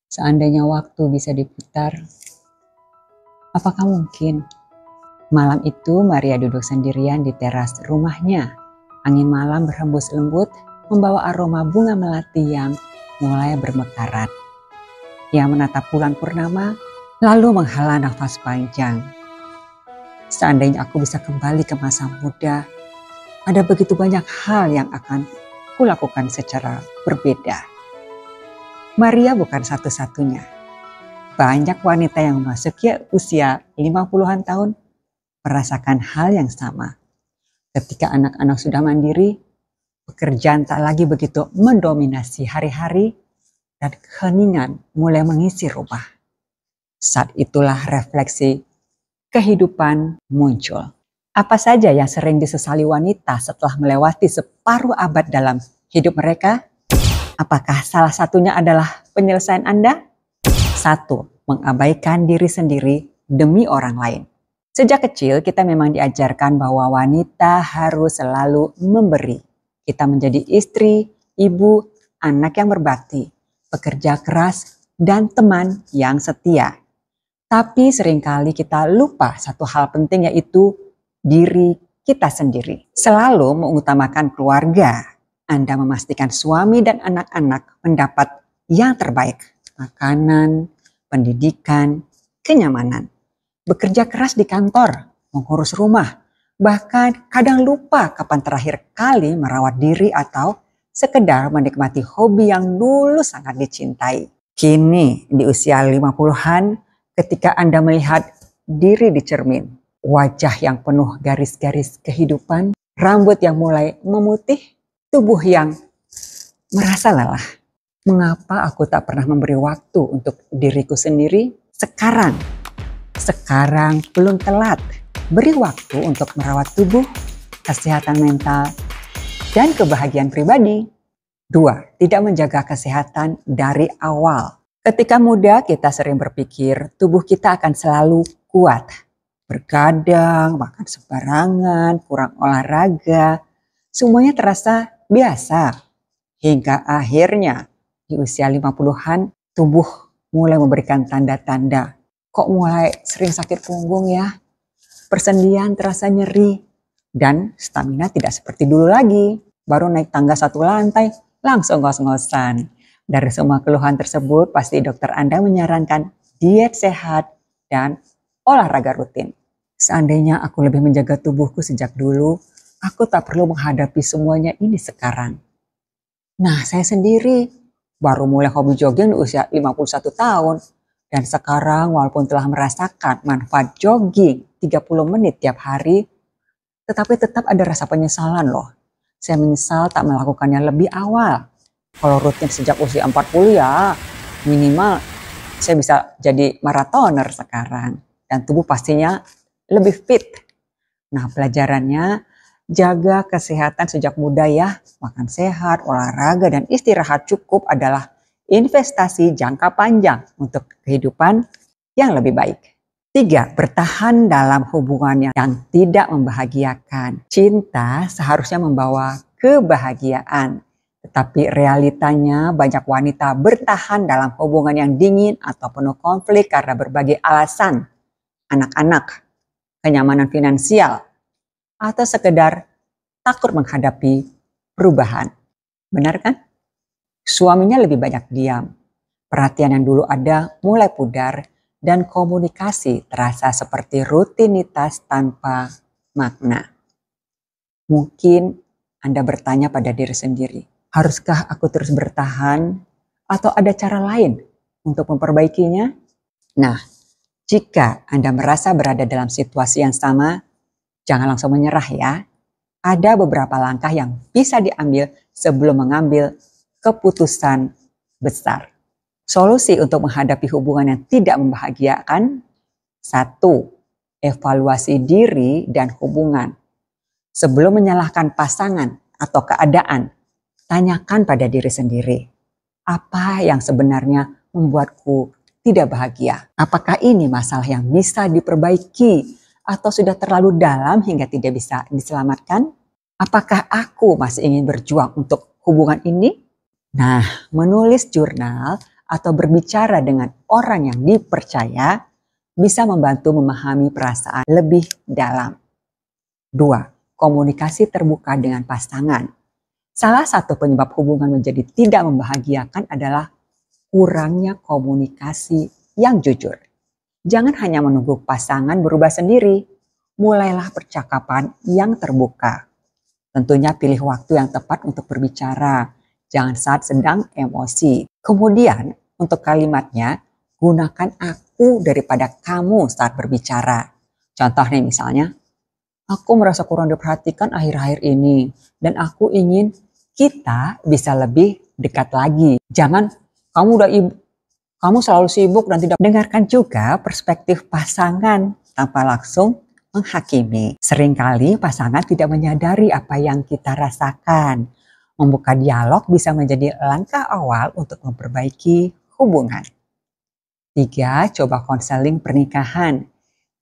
Seandainya waktu bisa diputar, apakah mungkin? Malam itu Maria duduk sendirian di teras rumahnya. Angin malam berhembus lembut, membawa aroma bunga melati yang mulai bermekaran. Ia menatap bulan purnama, lalu menghela nafas panjang. Seandainya aku bisa kembali ke masa muda, ada begitu banyak hal yang akan kulakukan secara berbeda. Maria bukan satu-satunya. Banyak wanita yang memasuki usia 50-an tahun merasakan hal yang sama. Ketika anak-anak sudah mandiri, pekerjaan tak lagi begitu mendominasi hari-hari dan keheningan mulai mengisi rumah. Saat itulah refleksi kehidupan muncul. Apa saja yang sering disesali wanita setelah melewati separuh abad dalam hidup mereka? Apakah salah satunya adalah penyelesaian Anda? 1. Mengabaikan diri sendiri demi orang lain. Sejak kecil kita memang diajarkan bahwa wanita harus selalu memberi. Kita menjadi istri, ibu, anak yang berbakti, pekerja keras, dan teman yang setia. Tapi seringkali kita lupa satu hal penting, yaitu diri kita sendiri. Selalu mengutamakan keluarga. Anda memastikan suami dan anak-anak mendapat yang terbaik. Makanan, pendidikan, kenyamanan. Bekerja keras di kantor, mengurus rumah. Bahkan kadang lupa kapan terakhir kali merawat diri atau sekedar menikmati hobi yang dulu sangat dicintai. Kini di usia 50-an, ketika Anda melihat diri di cermin, wajah yang penuh garis-garis kehidupan, rambut yang mulai memutih, tubuh yang merasa lelah. Mengapa aku tak pernah memberi waktu untuk diriku sendiri? Sekarang belum telat. Beri waktu untuk merawat tubuh, kesehatan mental, dan kebahagiaan pribadi. 2. Tidak menjaga kesehatan dari awal. Ketika muda kita sering berpikir tubuh kita akan selalu kuat. Bergadang, makan sembarangan, kurang olahraga. Semuanya terasa biasa. Hingga akhirnya di usia 50-an tubuh mulai memberikan tanda-tanda. Kok mulai sering sakit punggung ya? Persendian terasa nyeri. Dan stamina tidak seperti dulu lagi. Baru naik tangga 1 lantai langsung ngos-ngosan. Dari semua keluhan tersebut pasti dokter Anda menyarankan diet sehat dan olahraga rutin. Seandainya aku lebih menjaga tubuhku sejak dulu, aku tak perlu menghadapi semuanya ini sekarang. Nah, saya sendiri baru mulai hobi jogging di usia 51 tahun. Dan sekarang walaupun telah merasakan manfaat jogging 30 menit tiap hari, tetapi tetap ada rasa penyesalan loh. Saya menyesal tak melakukannya lebih awal. Kalau rutin sejak usia 40 ya minimal saya bisa jadi maratoner sekarang. Dan tubuh pastinya lebih fit. Nah, pelajarannya jaga kesehatan sejak muda ya. Makan sehat, olahraga, dan istirahat cukup adalah investasi jangka panjang untuk kehidupan yang lebih baik. 3. Bertahan dalam hubungan yang tidak membahagiakan. Cinta seharusnya membawa kebahagiaan. Tetapi realitanya banyak wanita bertahan dalam hubungan yang dingin atau penuh konflik karena berbagai alasan. Anak-anak, kenyamanan finansial, atau sekedar takut menghadapi perubahan. Benar kan? Suaminya lebih banyak diam. Perhatian yang dulu ada mulai pudar dan komunikasi terasa seperti rutinitas tanpa makna. Mungkin Anda bertanya pada diri sendiri, haruskah aku terus bertahan atau ada cara lain untuk memperbaikinya? Nah, jika Anda merasa berada dalam situasi yang sama, jangan langsung menyerah ya. Ada beberapa langkah yang bisa diambil sebelum mengambil keputusan besar. Solusi untuk menghadapi hubungan yang tidak membahagiakan. 1. Evaluasi diri dan hubungan. Sebelum menyalahkan pasangan atau keadaan, tanyakan pada diri sendiri. Apa yang sebenarnya membuatku tidak bahagia? Apakah ini masalah yang bisa diperbaiki atau sudah terlalu dalam hingga tidak bisa diselamatkan? Apakah aku masih ingin berjuang untuk hubungan ini? Nah, menulis jurnal atau berbicara dengan orang yang dipercaya bisa membantu memahami perasaan lebih dalam. 2. Komunikasi terbuka dengan pasangan. Salah satu penyebab hubungan menjadi tidak membahagiakan adalah kurangnya komunikasi yang jujur. Jangan hanya menunggu pasangan berubah sendiri, mulailah percakapan yang terbuka. Tentunya pilih waktu yang tepat untuk berbicara, jangan saat sedang emosi. Kemudian untuk kalimatnya, gunakan aku daripada kamu saat berbicara. Contoh nih misalnya, aku merasa kurang diperhatikan akhir-akhir ini dan aku ingin kita bisa lebih dekat lagi. Jangan kamu selalu sibuk dan tidak. Dengarkan juga perspektif pasangan tanpa langsung menghakimi. Seringkali pasangan tidak menyadari apa yang kita rasakan. Membuka dialog bisa menjadi langkah awal untuk memperbaiki hubungan. 3. Coba konseling pernikahan.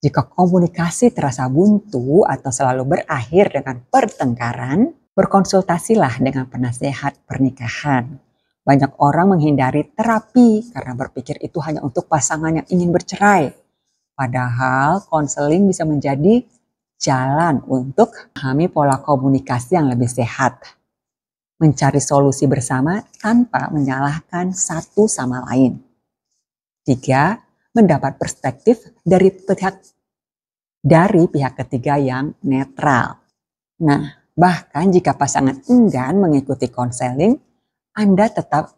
Jika komunikasi terasa buntu atau selalu berakhir dengan pertengkaran, berkonsultasilah dengan penasehat pernikahan. Banyak orang menghindari terapi karena berpikir itu hanya untuk pasangan yang ingin bercerai. Padahal konseling bisa menjadi jalan untuk memahami pola komunikasi yang lebih sehat. Mencari solusi bersama tanpa menyalahkan satu sama lain. 3. Mendapat perspektif dari pihak ketiga yang netral. Nah, bahkan jika pasangan enggan mengikuti konseling, Anda tetap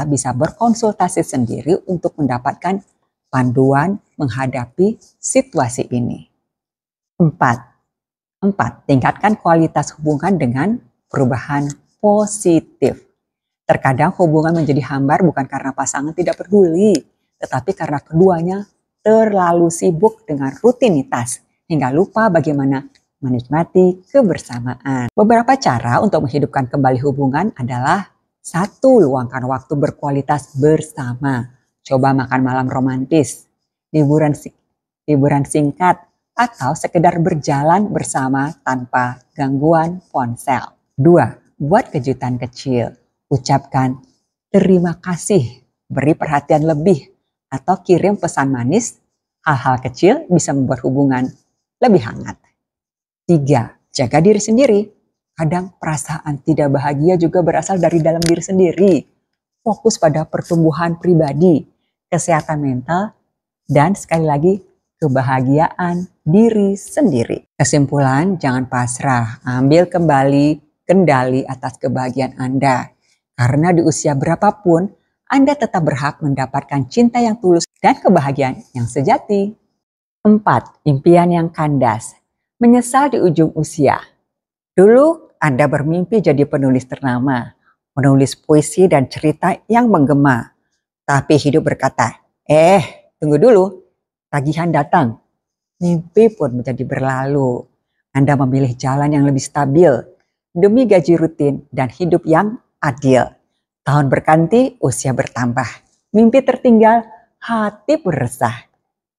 bisa berkonsultasi sendiri untuk mendapatkan panduan menghadapi situasi ini. 4. Tingkatkan kualitas hubungan dengan perubahan positif. Terkadang hubungan menjadi hambar bukan karena pasangan tidak peduli, tetapi karena keduanya terlalu sibuk dengan rutinitas hingga lupa bagaimana menikmati kebersamaan. Beberapa cara untuk menghidupkan kembali hubungan adalah 1. Luangkan waktu berkualitas bersama. Coba makan malam romantis, liburan singkat, atau sekedar berjalan bersama tanpa gangguan ponsel. 2. Buat kejutan kecil. Ucapkan terima kasih, beri perhatian lebih, atau kirim pesan manis. Hal-hal kecil bisa membuat hubungan lebih hangat. 3. Jaga diri sendiri. Kadang perasaan tidak bahagia juga berasal dari dalam diri sendiri. Fokus pada pertumbuhan pribadi, kesehatan mental, dan sekali lagi kebahagiaan diri sendiri. Kesimpulan, jangan pasrah, ambil kembali kendali atas kebahagiaan Anda. Karena di usia berapapun, Anda tetap berhak mendapatkan cinta yang tulus dan kebahagiaan yang sejati. 4. Impian yang kandas. Menyesal di ujung usia. Dulu Anda bermimpi jadi penulis ternama, menulis puisi dan cerita yang menggema. Tapi hidup berkata, tunggu dulu, tagihan datang. Mimpi pun menjadi berlalu. Anda memilih jalan yang lebih stabil demi gaji rutin dan hidup yang adil. Tahun berganti, usia bertambah. Mimpi tertinggal, hati beresah.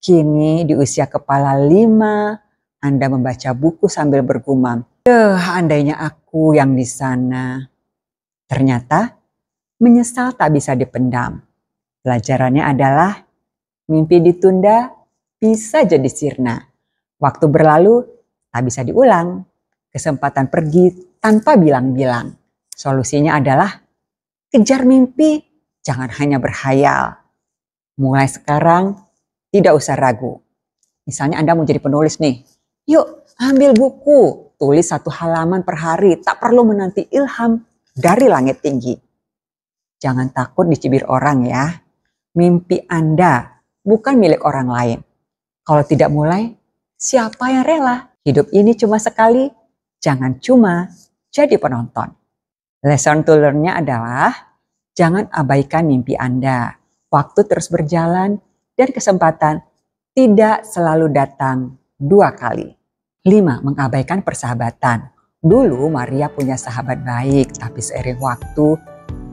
Kini di usia kepala 5, Anda membaca buku sambil bergumam. Andainya aku yang di sana. Ternyata menyesal tak bisa dipendam. Pelajarannya adalah mimpi ditunda bisa jadi sirna. Waktu berlalu tak bisa diulang. Kesempatan pergi tanpa bilang-bilang. Solusinya adalah kejar mimpi, jangan hanya berhayal. Mulai sekarang tidak usah ragu. Misalnya Anda mau jadi penulis nih. Yuk ambil buku, tulis 1 halaman per hari, tak perlu menanti ilham dari langit tinggi. Jangan takut dicibir orang ya. Mimpi Anda bukan milik orang lain. Kalau tidak mulai, siapa yang rela? Hidup ini cuma sekali, jangan cuma jadi penonton. Lesson to learn-nya adalah jangan abaikan mimpi Anda. Waktu terus berjalan dan kesempatan tidak selalu datang 2 kali. 5. Mengabaikan persahabatan. Dulu Maria punya sahabat baik, tapi seiring waktu,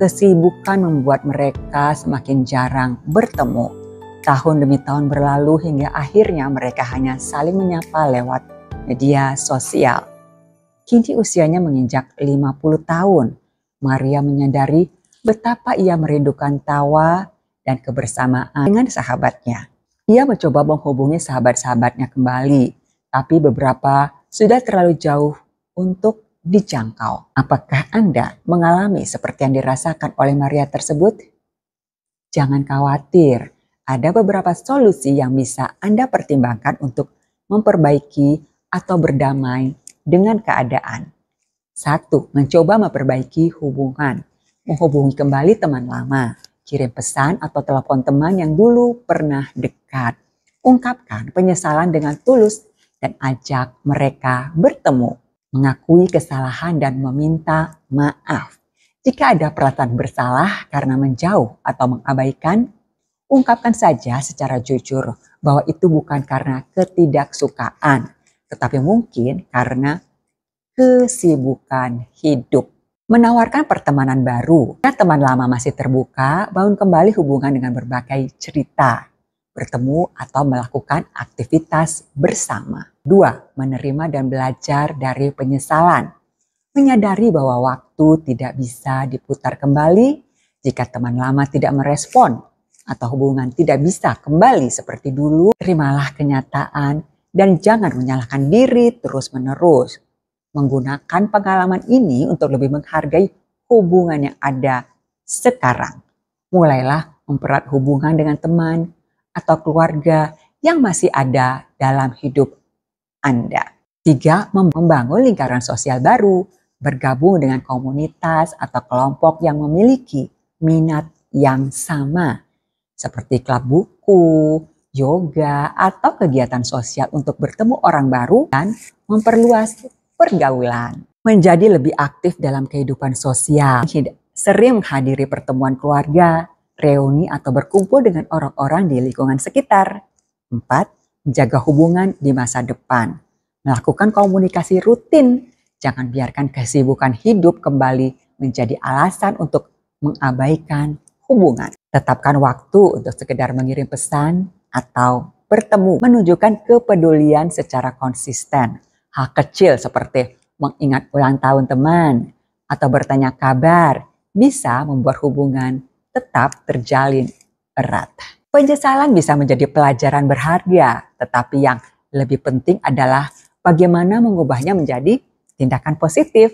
kesibukan membuat mereka semakin jarang bertemu. Tahun demi tahun berlalu hingga akhirnya mereka hanya saling menyapa lewat media sosial. Kini usianya menginjak 50 tahun. Maria menyadari betapa ia merindukan tawa dan kebersamaan dengan sahabatnya. Ia mencoba menghubungi sahabat-sahabatnya kembali, tapi beberapa sudah terlalu jauh untuk dijangkau. Apakah Anda mengalami seperti yang dirasakan oleh Maria tersebut? Jangan khawatir, ada beberapa solusi yang bisa Anda pertimbangkan untuk memperbaiki atau berdamai dengan keadaan. 1. Mencoba memperbaiki hubungan. Menghubungi kembali teman lama. Kirim pesan atau telepon teman yang dulu pernah dekat. Ungkapkan penyesalan dengan tulus dan ajak mereka bertemu. Mengakui kesalahan dan meminta maaf. Jika ada perasaan bersalah karena menjauh atau mengabaikan, ungkapkan saja secara jujur bahwa itu bukan karena ketidaksukaan, tetapi mungkin karena kesibukan hidup. Menawarkan pertemanan baru. Jika teman lama masih terbuka, bangun kembali hubungan dengan berbagai cerita, bertemu atau melakukan aktivitas bersama. 2. Menerima dan belajar dari penyesalan. Menyadari bahwa waktu tidak bisa diputar kembali. Jika teman lama tidak merespon atau hubungan tidak bisa kembali seperti dulu, terimalah kenyataan dan jangan menyalahkan diri terus-menerus. Menggunakan pengalaman ini untuk lebih menghargai hubungan yang ada sekarang. Mulailah mempererat hubungan dengan teman atau keluarga yang masih ada dalam hidup Anda. 3. Membangun lingkaran sosial baru, bergabung dengan komunitas atau kelompok yang memiliki minat yang sama, seperti klub buku, yoga, atau kegiatan sosial untuk bertemu orang baru dan memperluas pergaulan. Menjadi lebih aktif dalam kehidupan sosial. Sering menghadiri pertemuan keluarga, reuni atau berkumpul dengan orang-orang di lingkungan sekitar. 4. Menjaga hubungan di masa depan. Melakukan komunikasi rutin. Jangan biarkan kesibukan hidup kembali menjadi alasan untuk mengabaikan hubungan. Tetapkan waktu untuk sekedar mengirim pesan atau bertemu. Menunjukkan kepedulian secara konsisten. Hal kecil seperti mengingat ulang tahun teman atau bertanya kabar bisa membuat hubungan tetap terjalin erat. Penyesalan bisa menjadi pelajaran berharga, tetapi yang lebih penting adalah bagaimana mengubahnya menjadi tindakan positif.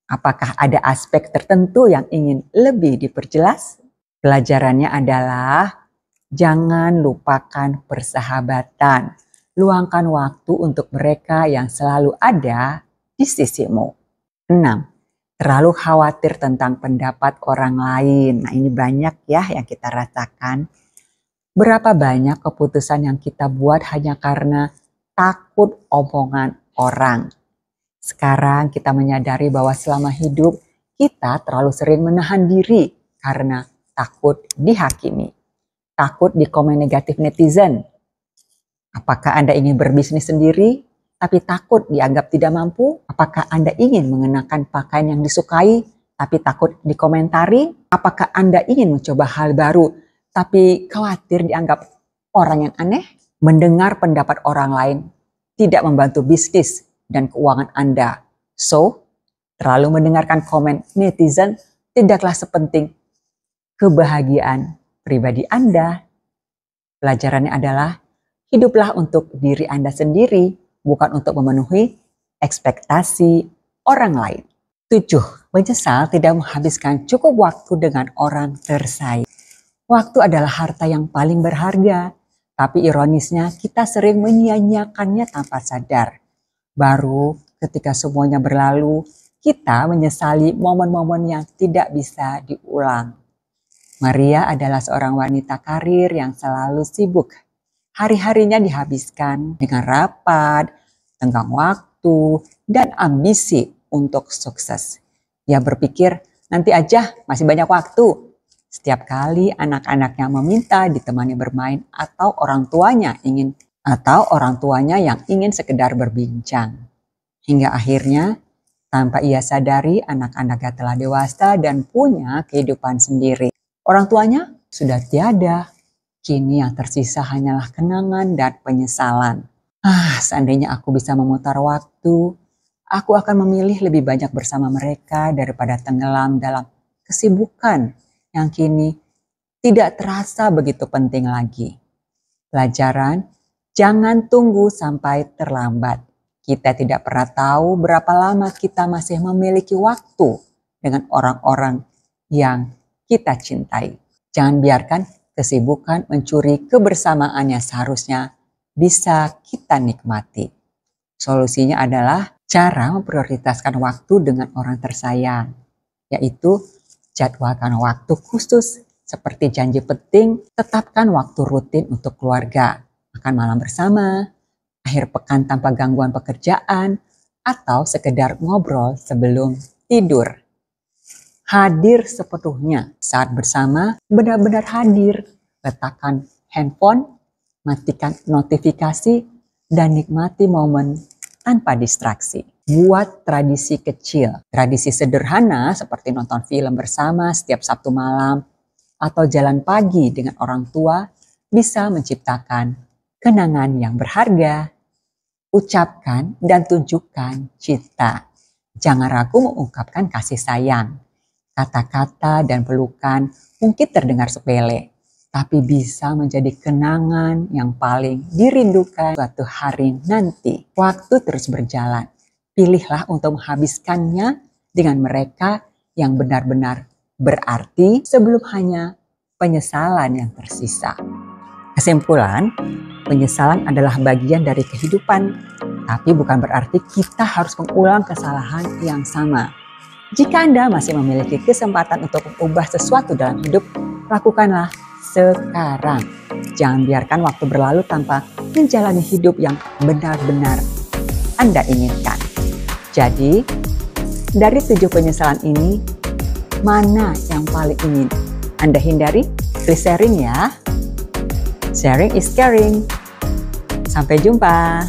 Apakah ada aspek tertentu yang ingin lebih diperjelas? Pelajarannya adalah jangan lupakan persahabatan. Luangkan waktu untuk mereka yang selalu ada di sisimu. 6. Terlalu khawatir tentang pendapat orang lain. Nah, ini banyak ya yang kita rasakan. Berapa banyak keputusan yang kita buat hanya karena takut omongan orang. Sekarang kita menyadari bahwa selama hidup kita terlalu sering menahan diri karena takut dihakimi. Takut dikomen negatif netizen. Apakah Anda ingin berbisnis sendiri tapi takut dianggap tidak mampu? Apakah Anda ingin mengenakan pakaian yang disukai tapi takut dikomentari? Apakah Anda ingin mencoba hal baru tapi khawatir dianggap orang yang aneh? Mendengar pendapat orang lain tidak membantu bisnis dan keuangan Anda. So, terlalu mendengarkan komen netizen tidaklah sepenting kebahagiaan pribadi Anda. Pelajarannya adalah hiduplah untuk diri Anda sendiri, bukan untuk memenuhi ekspektasi orang lain. 7. Menyesal tidak menghabiskan cukup waktu dengan orang tersayang. Waktu adalah harta yang paling berharga, tapi ironisnya kita sering menyia-nyiakannya tanpa sadar. Baru ketika semuanya berlalu, kita menyesali momen-momen yang tidak bisa diulang. Maria adalah seorang wanita karir yang selalu sibuk. Hari-harinya dihabiskan dengan rapat, tenggang waktu, dan ambisi untuk sukses. Ia berpikir, nanti aja masih banyak waktu. Setiap kali anak-anaknya meminta ditemani bermain atau orang tuanya yang ingin sekedar berbincang. Hingga akhirnya, tanpa ia sadari anak-anaknya telah dewasa dan punya kehidupan sendiri. Orang tuanya sudah tiada. Kini yang tersisa hanyalah kenangan dan penyesalan. Seandainya aku bisa memutar waktu, aku akan memilih lebih banyak bersama mereka daripada tenggelam dalam kesibukan yang kini tidak terasa begitu penting lagi. Pelajaran, jangan tunggu sampai terlambat. Kita tidak pernah tahu berapa lama kita masih memiliki waktu dengan orang-orang yang kita cintai. Jangan biarkan kesibukan mencuri kebersamaan yang seharusnya bisa kita nikmati. Solusinya adalah cara memprioritaskan waktu dengan orang tersayang, yaitu jadwalkan waktu khusus seperti janji penting, tetapkan waktu rutin untuk keluarga, makan malam bersama, akhir pekan tanpa gangguan pekerjaan, atau sekedar ngobrol sebelum tidur. Hadir sepenuhnya saat bersama, benar-benar hadir. Letakkan handphone, matikan notifikasi, dan nikmati momen tanpa distraksi. Buat tradisi kecil, tradisi sederhana seperti nonton film bersama setiap Sabtu malam atau jalan pagi dengan orang tua bisa menciptakan kenangan yang berharga. Ucapkan dan tunjukkan cinta. Jangan ragu mengungkapkan kasih sayang. Kata-kata dan pelukan mungkin terdengar sepele, tapi bisa menjadi kenangan yang paling dirindukan suatu hari nanti. Waktu terus berjalan. Pilihlah untuk menghabiskannya dengan mereka yang benar-benar berarti sebelum hanya penyesalan yang tersisa. Kesimpulan, penyesalan adalah bagian dari kehidupan, tapi bukan berarti kita harus mengulang kesalahan yang sama. Jika Anda masih memiliki kesempatan untuk mengubah sesuatu dalam hidup, lakukanlah sekarang. Jangan biarkan waktu berlalu tanpa menjalani hidup yang benar-benar Anda inginkan. Jadi, dari 7 penyesalan ini, mana yang paling ingin Anda hindari? Please sharing ya. Sharing is caring. Sampai jumpa.